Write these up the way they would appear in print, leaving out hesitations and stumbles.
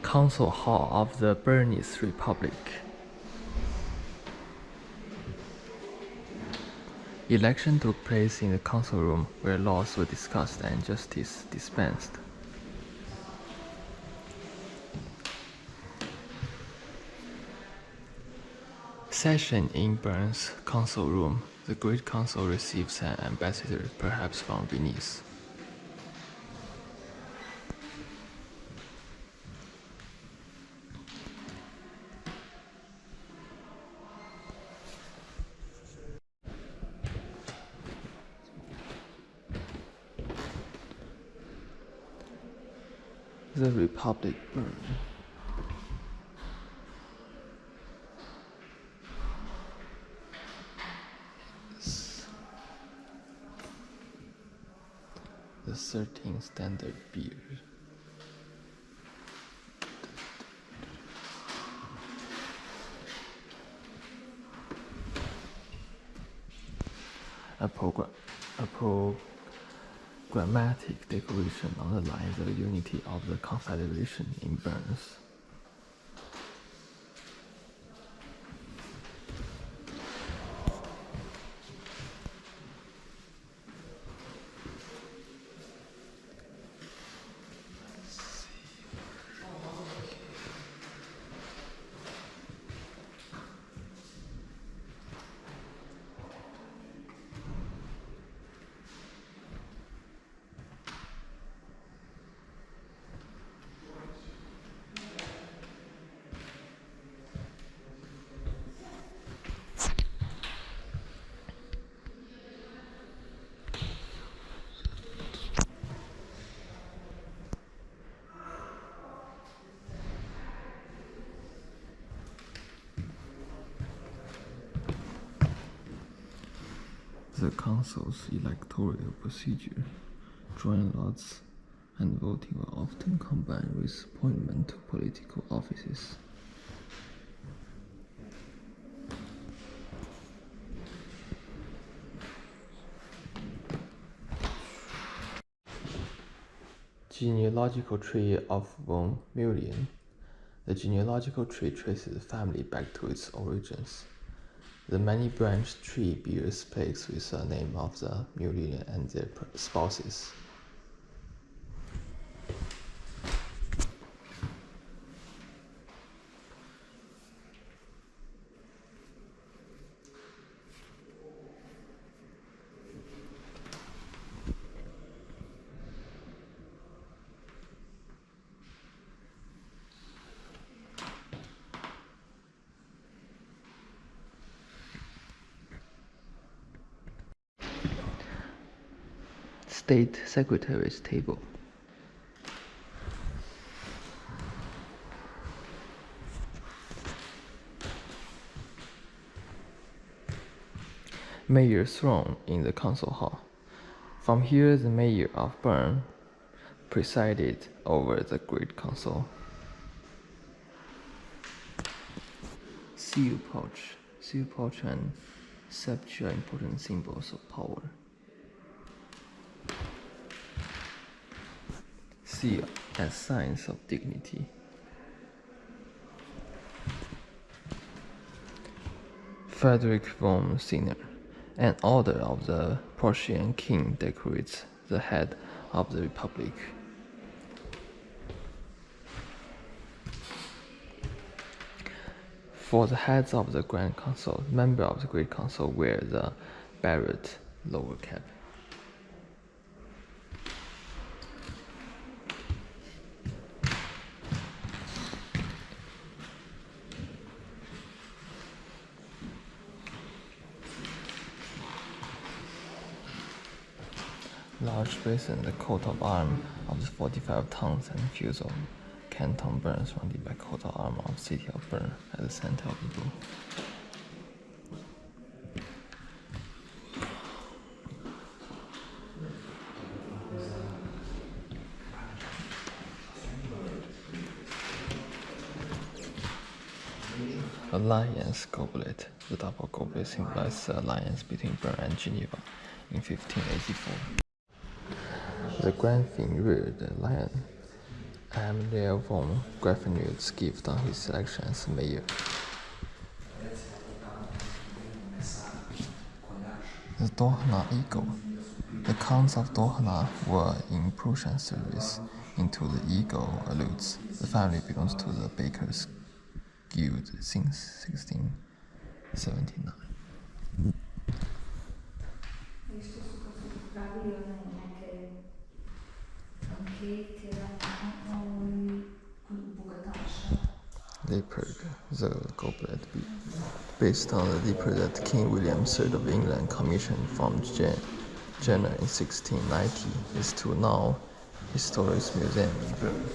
Council Hall of the Bernisches Republic. Election took place in the council room where laws were discussed and justice dispensed. Session in Bern's council room. The Great Council receives an ambassador, perhaps from Venice. The Republic Bern. The 13 standard beer. A programmatic declaration underlines the unity of the Confederation in Berns. The council's electoral procedure, drawing lots and voting were often combined with appointment to political offices. Genealogical tree of von Mullin. The genealogical tree traces the family back to its origins. The many-branched tree bears plaques with the name of the Mullin and their spouses. State Secretary's table. Mayor's throne in the council hall. From here, the mayor of Bern presided over the Great Council. Seal pouch and scepter are important symbols of power. Seal as signs of dignity. Frederick von Sinner, an order of the Prussian king, decorates the head of the republic. For the heads of the Grand Council, members of the Great Council wear the barred lower cap. Large basin, the coat of arms of the 45 towns and fields of Canton Bern, surrounded by coat of arms of the city of Bern at the center of the room. Alliance goblet. The double goblet symbolizes the alliance between Bern and Geneva in 1584. The Grand Fin reared the lion André von Grafenwald's gift on his selection as mayor. The Dohna eagle. The counts of Dohna were in Prussian service into the eagle alludes. The family belongs to the Bakers' Guild since 1679. Leopard, the goblet, based on the leopard that King William III of England commissioned from Jena in 1690, is to now Historisches Museum in Bern.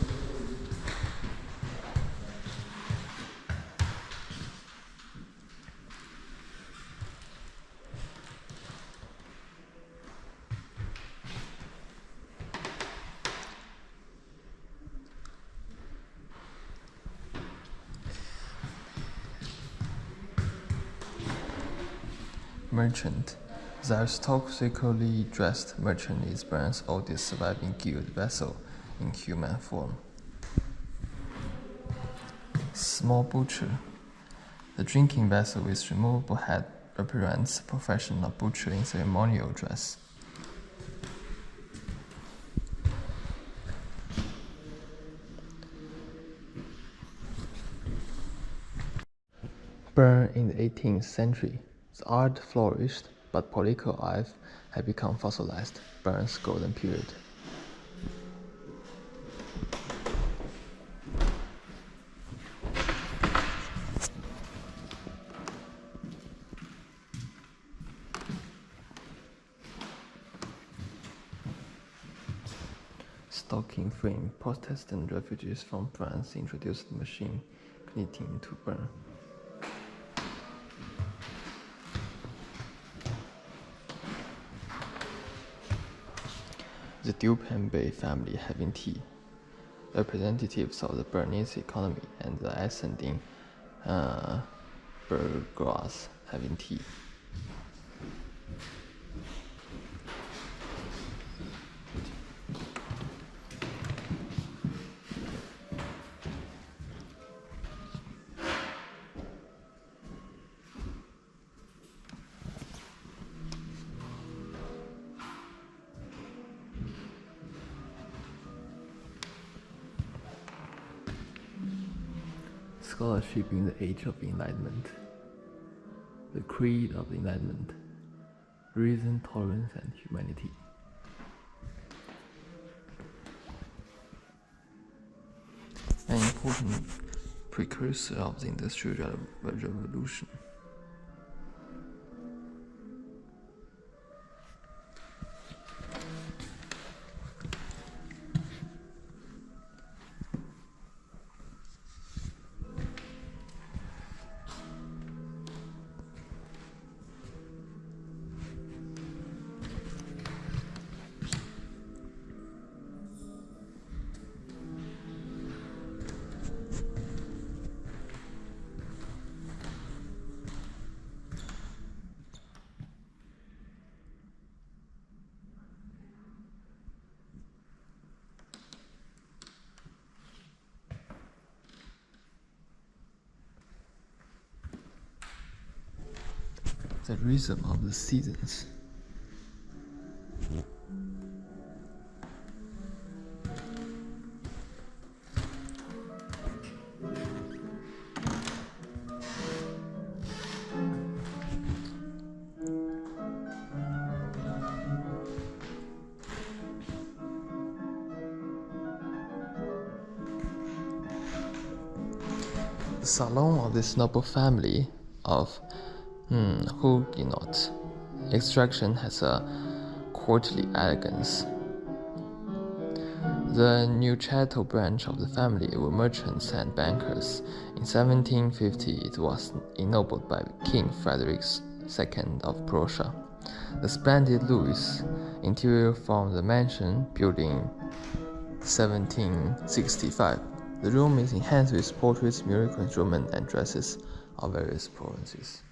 Merchant. The aristocratically dressed merchant is Bern's oldest surviving guild vessel in human form. Small butcher. The drinking vessel with removable head represents the profession of butcher in ceremonial dress. Bern in the 18th century. The art flourished, but political life had become fossilized. Bern's golden period. Stocking frame. Protestant refugees from France introduced machine knitting to Bern. The Dupin-Bay family having tea. Representatives of the Bernese economy and the ascending bourgeois having tea. Scholarship in the Age of Enlightenment. The Creed of the Enlightenment. Reason, tolerance, and humanity. An important precursor of the Industrial Revolution. The rhythm of the seasons. The salon of this noble family of Huguenot extraction has a courtly elegance. The Neuchâtel branch of the family were merchants and bankers. In 1750, it was ennobled by King Frederick II of Prussia. The splendid Louis interior formed the mansion built in 1765. The room is enhanced with portraits, miracle instruments, and dresses of various provinces.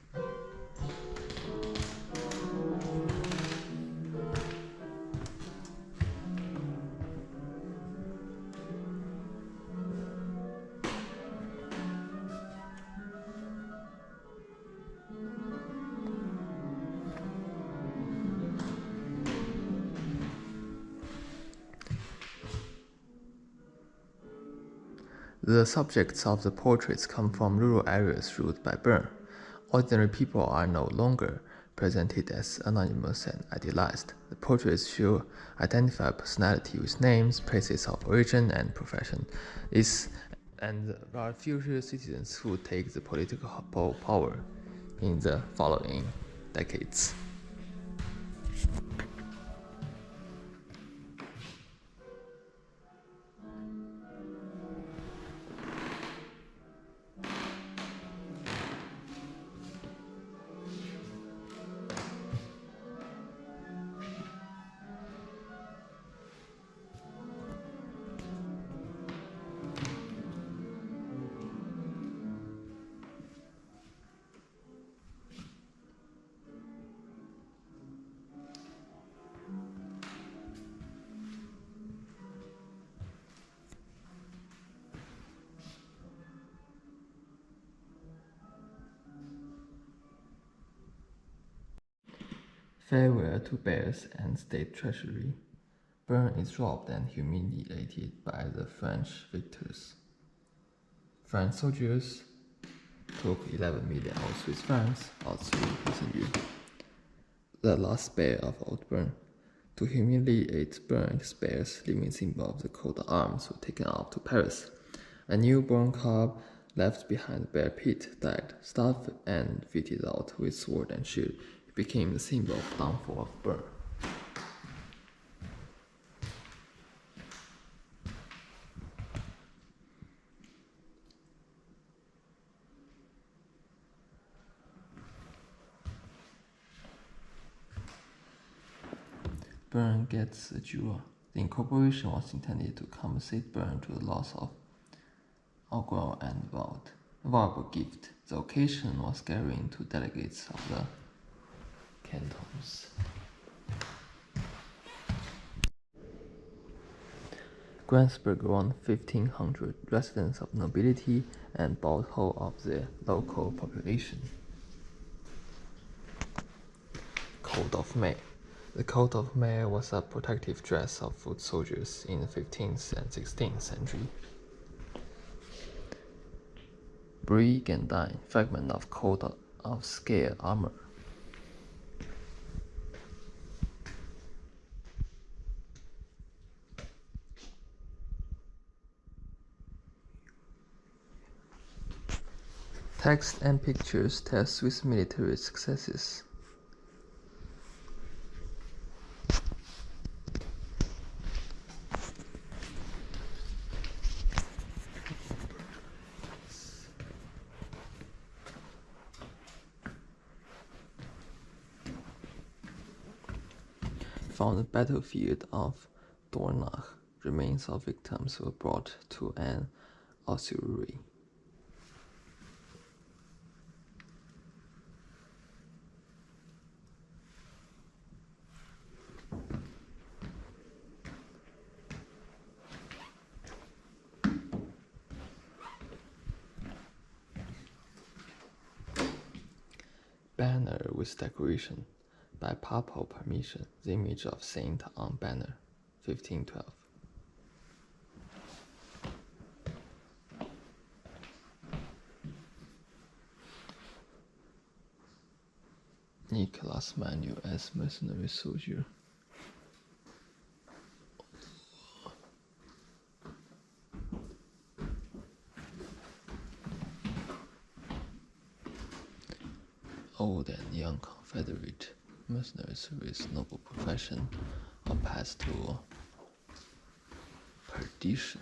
The subjects of the portraits come from rural areas ruled by Bern. Ordinary people are no longer presented as anonymous and idealized. The portraits should identify personality with names, places of origin, and profession. And are future citizens who take the political power in the following decades. Farewell to bears and state treasury. Bern is robbed and humiliated by the French victors. French soldiers took 11 million old Swiss francs, or 3,000 yuan, the last bear of Old Bern. To humiliate Bern, his bears, living symbol of the coat of arms, were taken out to Paris. A newborn cub left behind the bear pit died, stuffed and fitted out with sword and shield. It became the symbol of downfall of Bern. Bern gets a jewel. The incorporation was intended to compensate Bern to the loss of Arguel and Vaud, a valuable gift. The occasion was gathering to delegates of the cantons. Grensburg won 1,500 residents of nobility and bought whole of the local population. Coat of mail. The coat of mail was a protective dress of foot soldiers in the 15th and 16th century. Brigandine, fragment of coat of scale armor. Text and pictures tell Swiss military successes. From the battlefield of Dornach, remains of victims were brought to an ossuary. Banner with decoration. By papal permission, the image of saint on banner, 1512. Nicholas Manuel as mercenary soldier. Old and young Confederate mercenaries with noble profession are passed to perdition.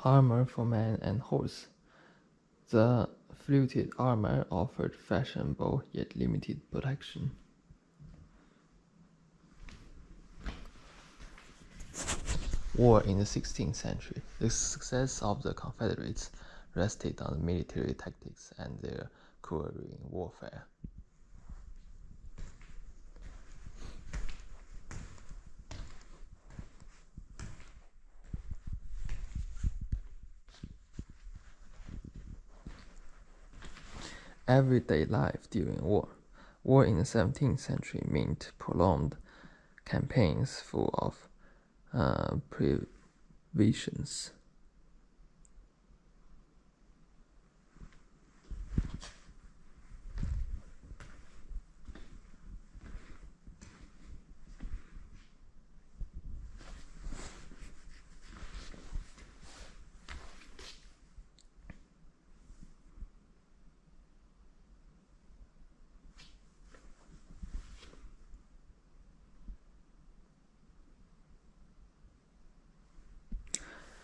Armor for man and horse. The fluted armor offered fashionable yet limited protection. War in the 16th century. The success of the Confederates rested on military tactics and their cruelty in warfare. everyday life during war. War in the 17th century meant prolonged campaigns full of privations.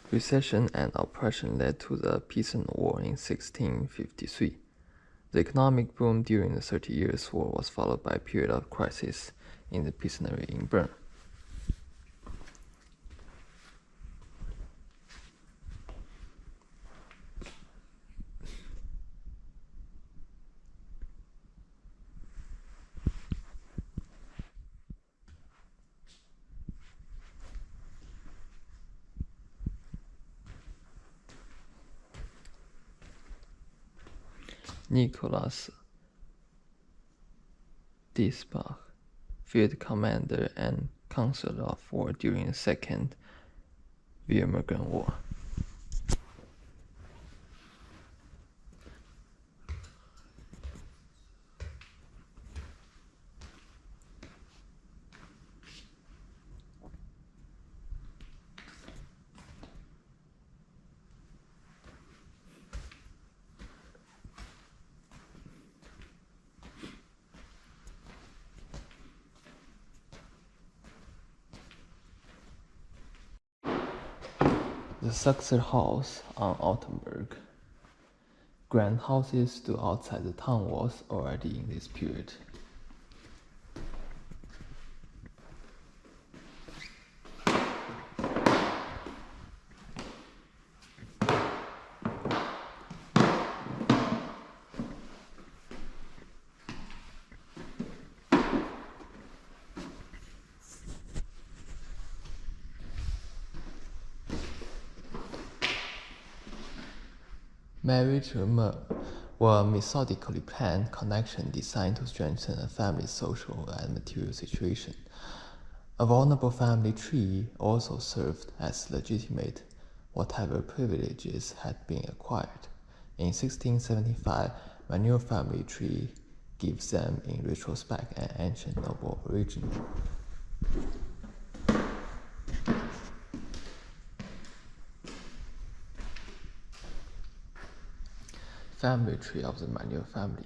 Recession and oppression led to the Peasant War in 1653. The economic boom during the 30 Years' War was followed by a period of crisis in the peasantry in Bern. Nicholas Diesbach, field commander and counselor of war during the Second Weimar War. The Successor House on Altenburg. Grand houses stood outside the town walls already in this period. Marriage were methodically planned connections designed to strengthen a family's social and material situation. A vulnerable family tree also served as legitimate whatever privileges had been acquired. In 1675, my new family tree gives them in retrospect an ancient noble origin. Family tree of the Manuel family.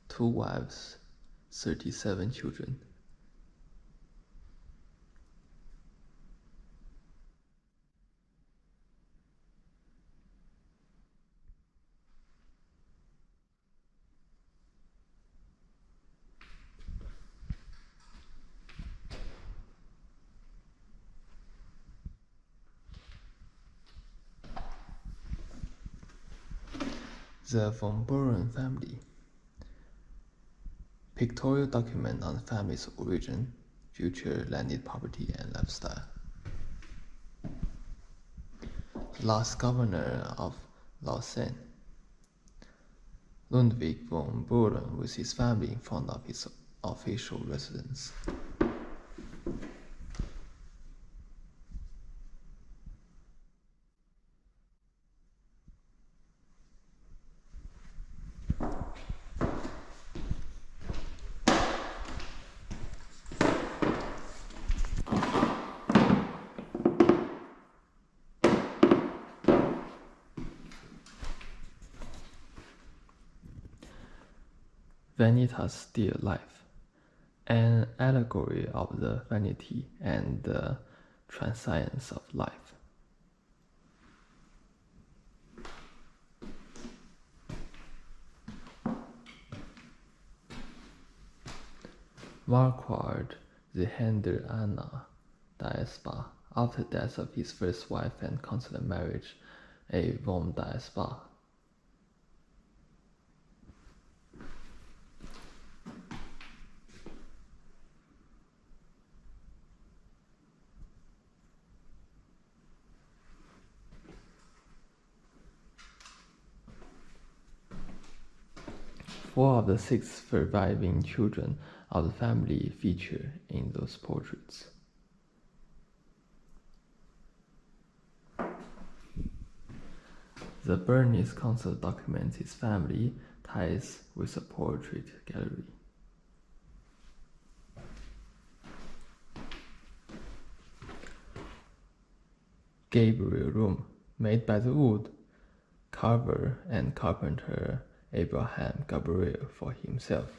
Two wives, 37 children. The von Buren family. Pictorial document on the family's origin, future landed property and lifestyle. Last governor of Lausanne, Ludwig von Buren with his family in front of his official residence. Vanitas Dear Life, an allegory of the vanity and the transience of life. Marquard the Hender Anna Diaspa, after the death of his first wife and consular marriage, a von Diaspa. Four of the 6 surviving children of the family feature in those portraits. The Bernisches Council documents his family ties with a portrait gallery. Gabriel room, made by the wood carver and carpenter Abraham Gabriel for himself.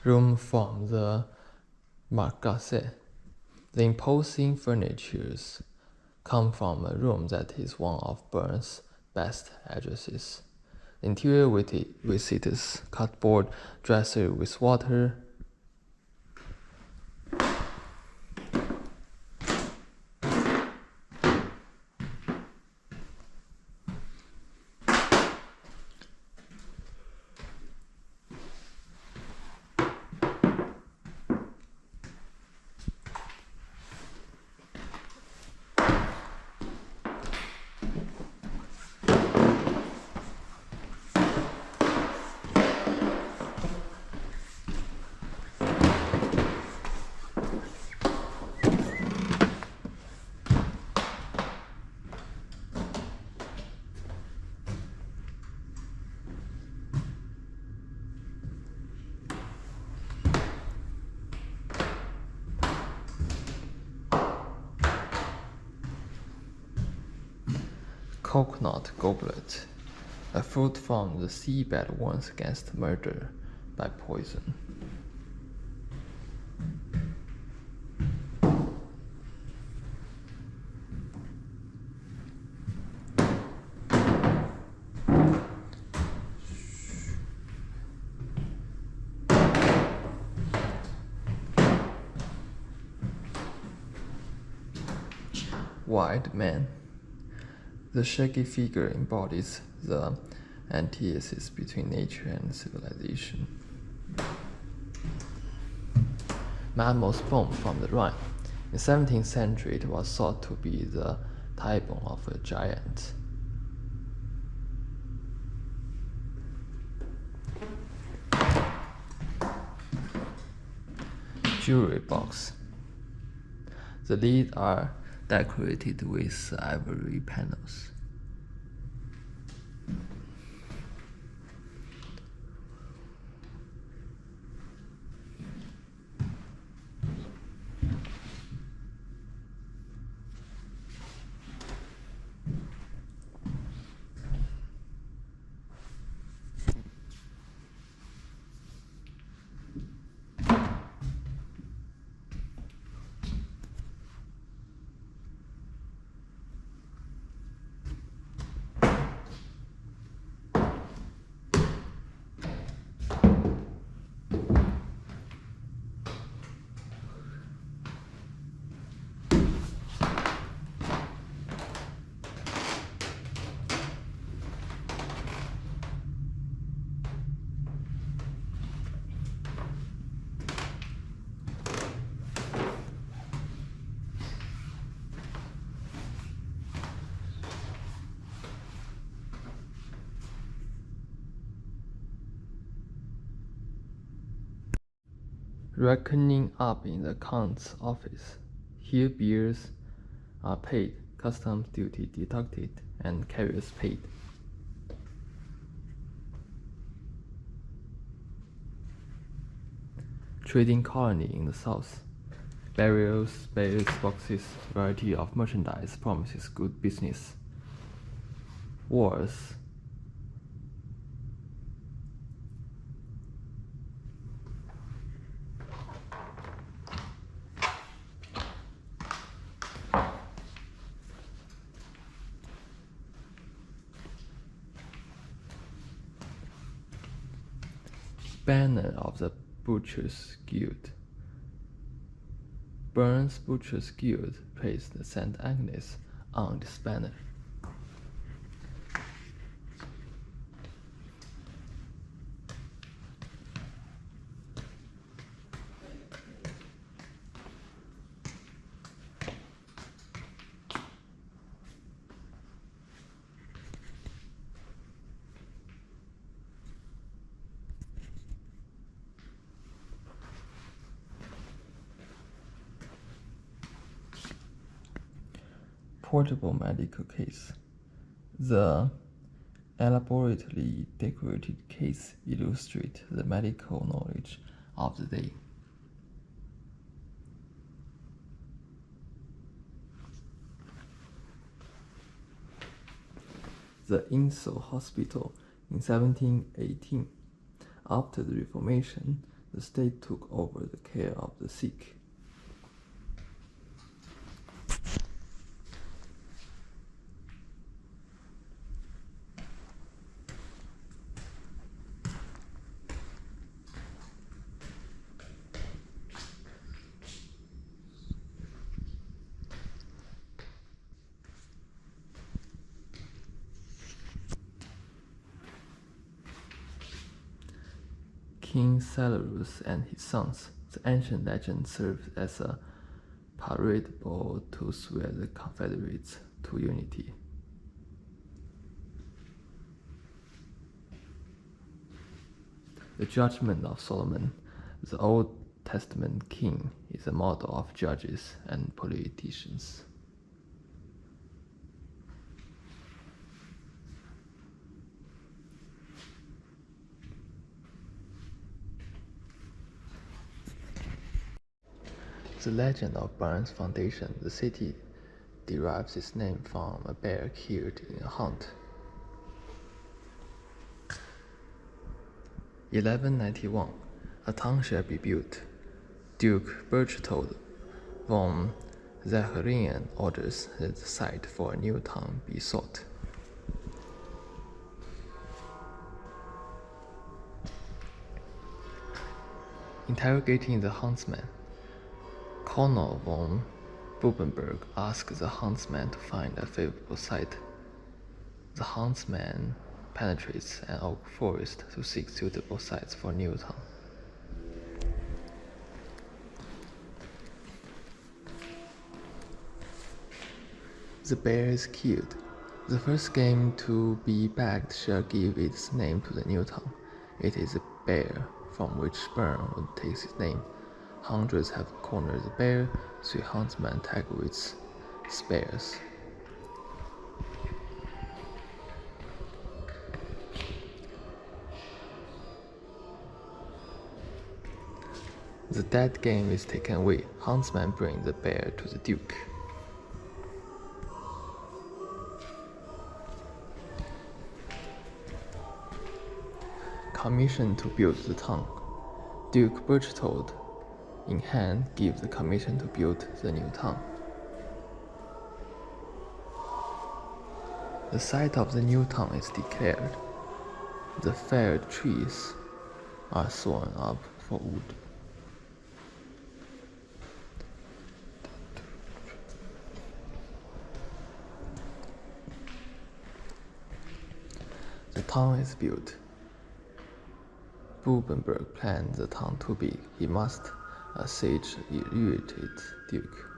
Room from the Marcasse. The imposing furnitures come from a room that is one of Bern's best addresses. The interior with its cupboard dresser with water, coconut goblet, a fruit from the seabed warns against murder by poison. White man. The shaggy figure embodies the antithesis between nature and civilization. Mammoth bone from the Rhine. In the 17th century, it was thought to be the thigh bone of a giant. Jewelry box. The lids are decorated with ivory panels. Reckoning up in the account's office. Here beers are paid, customs duty deducted, and carriers paid. trading colony in the south. Burials, bales, boxes, variety of merchandise promises good business. Wars. Banner of the Butchers' Guild. Bern's Butchers' Guild placed St. Agnes on this banner. Portable medical case. The elaborately decorated case illustrates the medical knowledge of the day. The Insel Hospital in 1718. After the Reformation, the state took over the care of the sick. King Celeus and his sons. The ancient legend served as a parade ball to swear the Confederates to unity. The Judgment of Solomon. The Old Testament king is a model of judges and politicians. The legend of Bern's foundation. The city derives its name from a bear killed in a hunt. 1191. A town shall be built. Duke Berchtold von Zacharian orders that the site for a new town be sought. Interrogating the huntsman. Colonel von Bubenberg asks the huntsman to find a favorable site. The huntsman penetrates an oak forest to seek suitable sites for new town. The bear is killed. The first game to be bagged shall give its name to the new town. It is a bear from which Bern would take its name. Hundreds have cornered the bear, 3 huntsmen tackle its spears. The dead game is taken away. Huntsmen bring the bear to the Duke. Commission to build the town. Duke Berchtold in hand gives the commission to build the new town. The site of the new town is declared. The felled trees are sawn up for wood. The town is built. Bubenberg planned the town too big. He must sage irritate Duke.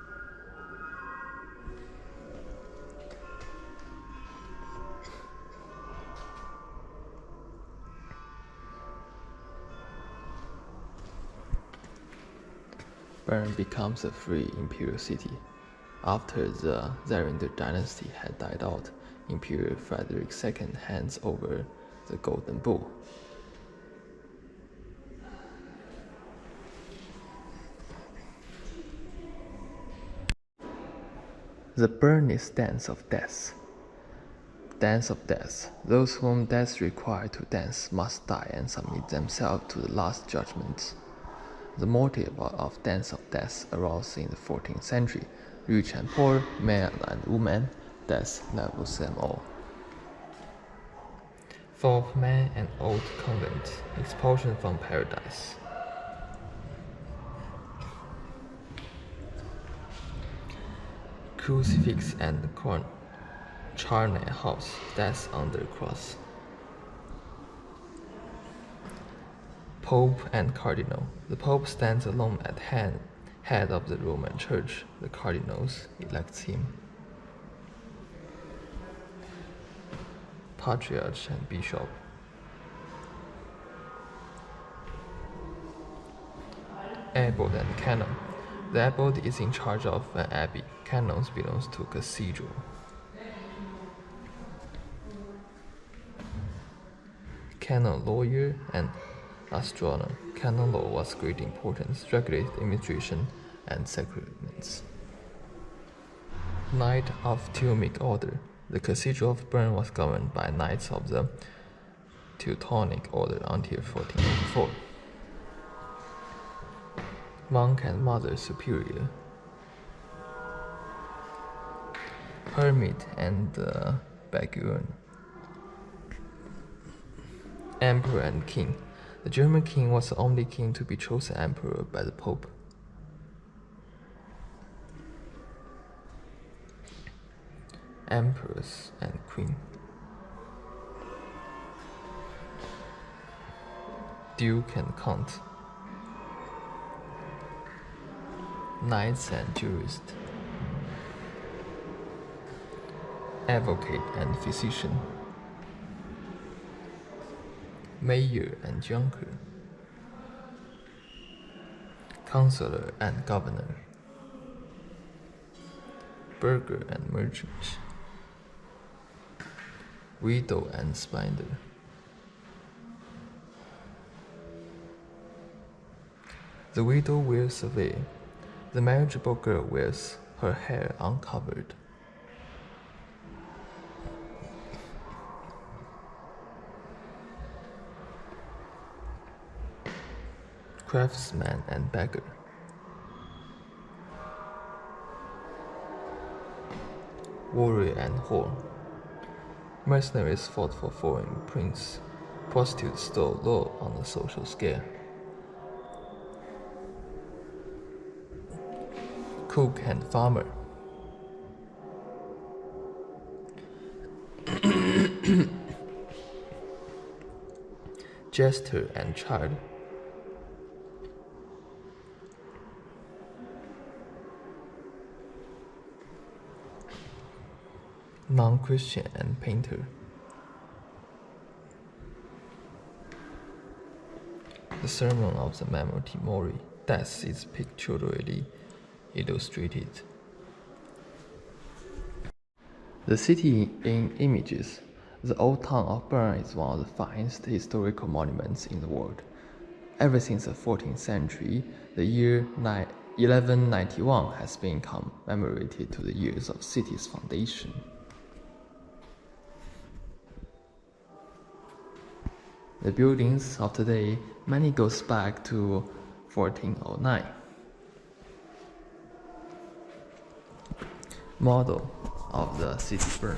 Bern becomes a free imperial city. After the Zarander dynasty had died out, Emperor Frederick II hands over the Golden Bull. The Bernisches dance of death. Dance of death. Those whom death required to dance must die and submit themselves to the last judgment. The motive of dance of death arose in the 14th century. Rich and poor, man and woman, death levels them all. Fall of man and old convent. Expulsion from paradise. Crucifix and Charney House, death under cross. Pope and Cardinal. The Pope stands alone at head of the Roman Church. The cardinals elects him. Patriarch and Bishop. Abbot and Canon. The abbot is in charge of an abbey. Canons belongs to cathedral. Canon lawyer and astronomer. Canon law was great importance, regulated administration and sacraments. Knight of Teutonic Order. The Cathedral of Bern was governed by knights of the Teutonic Order until 1484. Monk and Mother Superior. Hermit and Beguine. Emperor and King. The German king was the only king to be chosen emperor by the Pope. Empress and Queen. Duke and Count. Knights and Jurist. Advocate and Physician. Mayor and Junker. Counselor and Governor. Burgher and Merchant. Widow and Spinder. The widow wears a veil. The marriageable girl wears her hair uncovered. Craftsman and beggar. Warrior and whore. Mercenaries fought for foreign prince. Prostitutes stole low on the social scale. Cook and farmer. Jester and child. Non-Christian and painter. The Sermon of the Memorti Mori. Death is pictorially illustrated. The city in images. The old town of Bern is one of the finest historical monuments in the world. Ever since the 14th century, the year 1191 has been commemorated to the years of city's foundation. The buildings of today, many goes back to 1409. Model of the city Bern.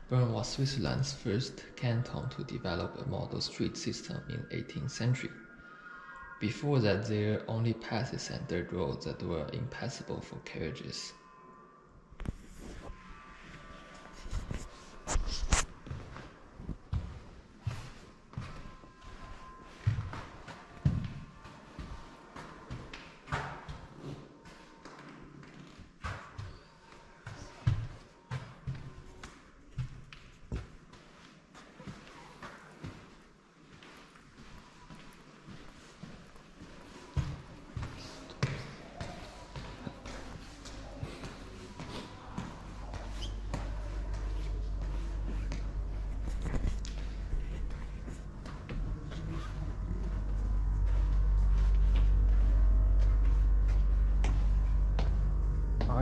Bern was Switzerland's first canton to develop a model street system in the 18th century. Before that, there were only paths and dirt roads that were impassable for carriages.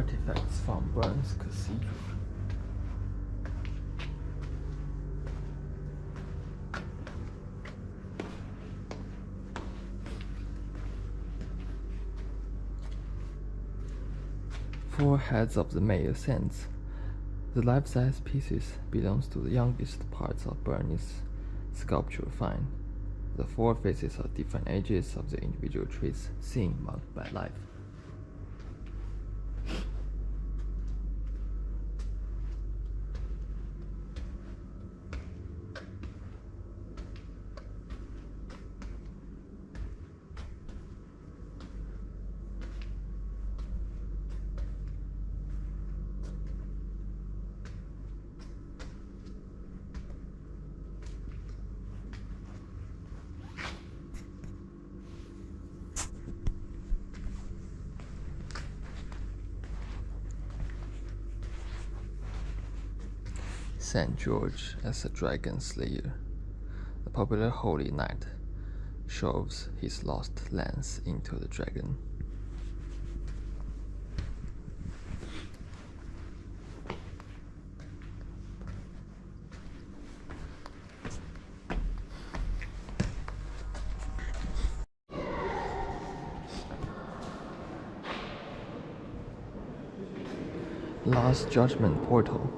artifacts from Bern's Cathedral. Four heads of the male saints. The life-size pieces belongs to the youngest parts of Bernisches sculptural find. The four faces are different ages of the individual traits seen marked by life. St. George as a dragon slayer. The popular holy knight shoves his lost lance into the dragon. Last Judgment Portal.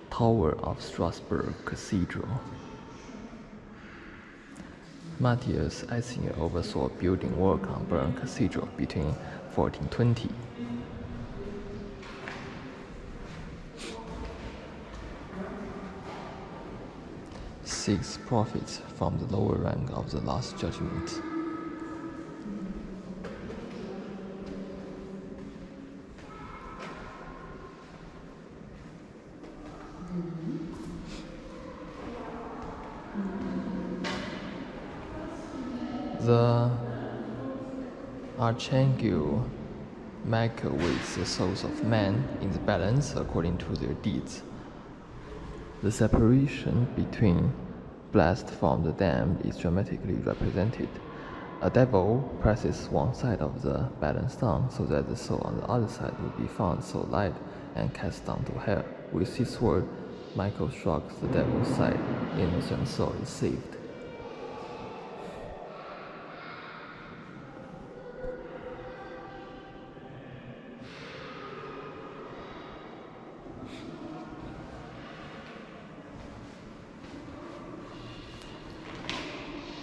Tower of Strasbourg Cathedral. Matthias Eisinger oversaw building work on Bern Cathedral between 1420. Six prophets from the lower rank of the Last Judgment. The Archangel Michael weighs the souls of men in the balance according to their deeds. The separation between blessed from the damned is dramatically represented. A devil presses one side of the balance down so that the soul on the other side will be found so light and cast down to hell. With his sword, Michael strikes the devil's side. Innocent soul is saved.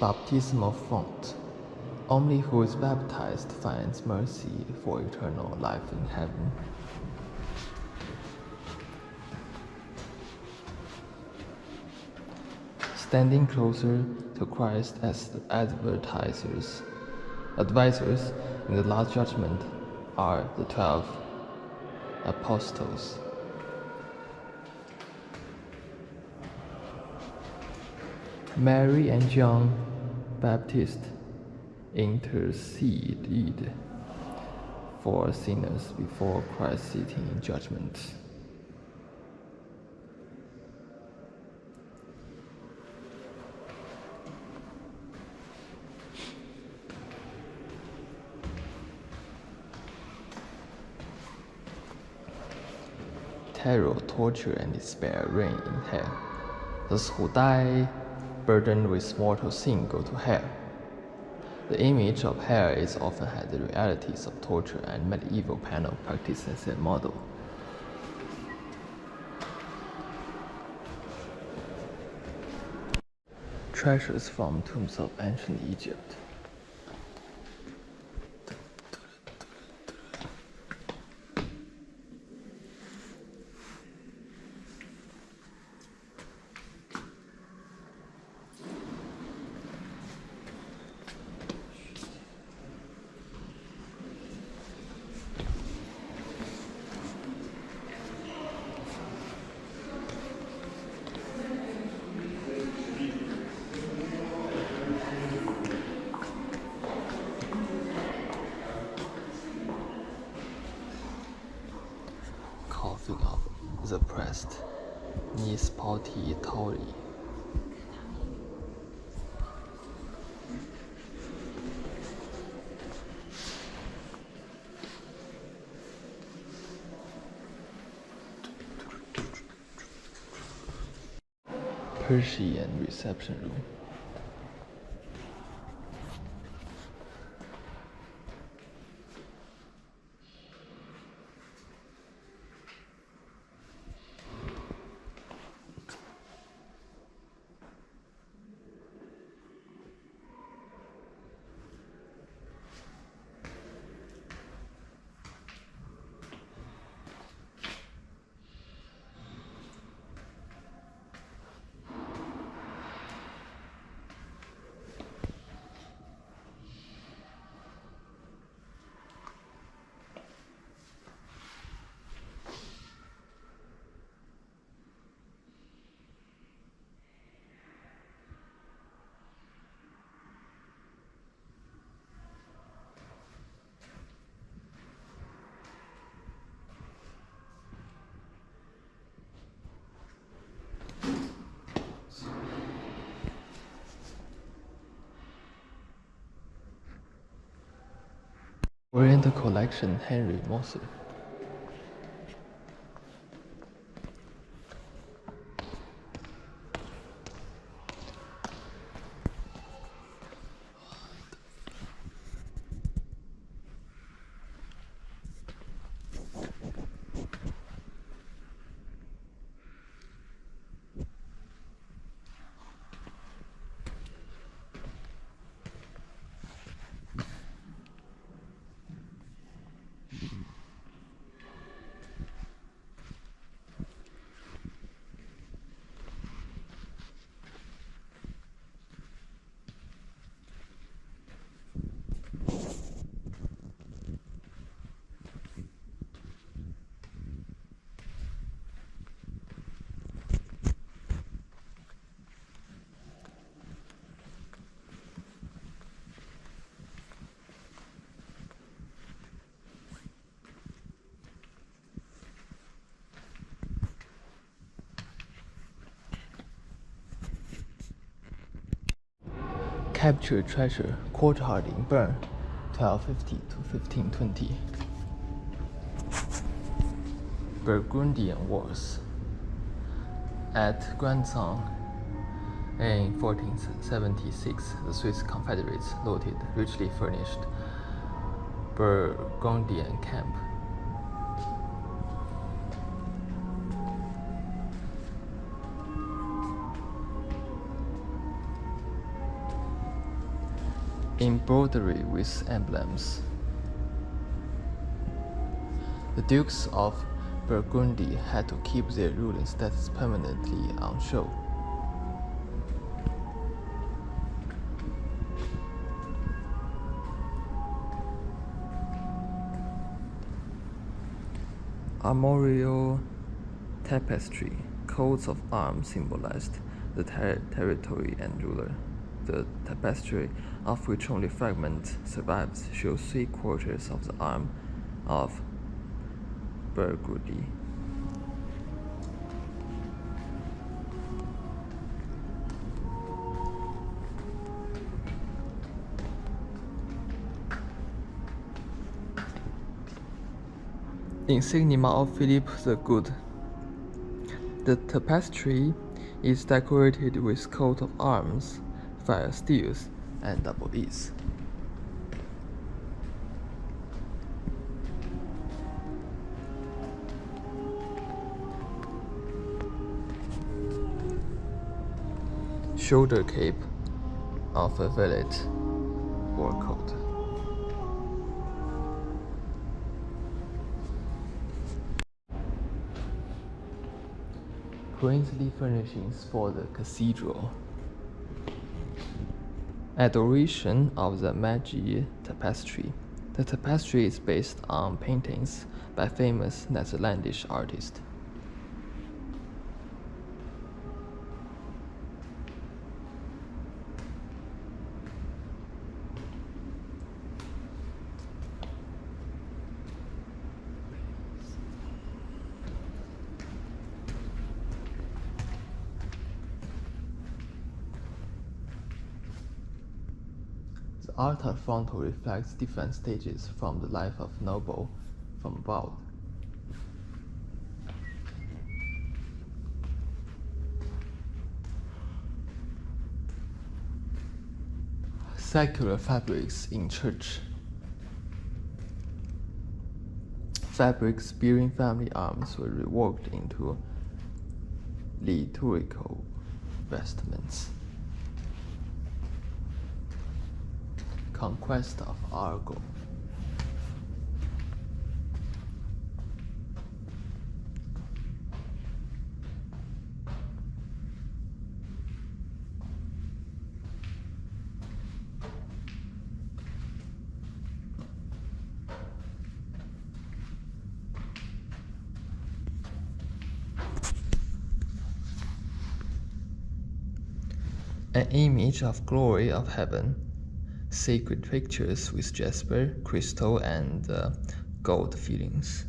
Baptismal font. Only who is baptized finds mercy for eternal life in heaven. Standing closer to Christ as advisors in the Last Judgment are the 12 apostles. Mary and John Baptist interceded for sinners before Christ sitting in judgment. Terror, torture, and despair reign in hell. Those who die burdened with mortal sin go to hell. The image of hell is often had the realities of torture and medieval penal practice as a model. Treasures from tombs of ancient Egypt. Of the oppressed, Municipality. Persian reception room. Oriental Collection, Henry Moser. Captured treasure, courtyard in Bern, 1250 to 1520. Burgundian Wars. At Granson in 1476, the Swiss Confederates looted richly furnished Burgundian camp. Embroidery with emblems. The Dukes of Burgundy had to keep their ruling status permanently on show. Armorial tapestry. Coats of arms symbolized the territory and ruler. The tapestry, of which only fragment survives, shows 3/4 of the arm of Burgundy. Insignia of Philip the Good. The tapestry is decorated with coat of arms, fire steels, and double E's. Shoulder cape of a valet war coat. Princely furnishings for the cathedral. Adoration of the Magi tapestry. The tapestry is based on paintings by famous Netherlandish artists. The altar frontal reflects different stages from the life of noble from above. Secular fabrics in church. Fabrics bearing family arms were reworked into liturgical vestments. Conquest of Argo. An image of glory of heaven, sacred pictures with jasper, crystal, and gold fillings.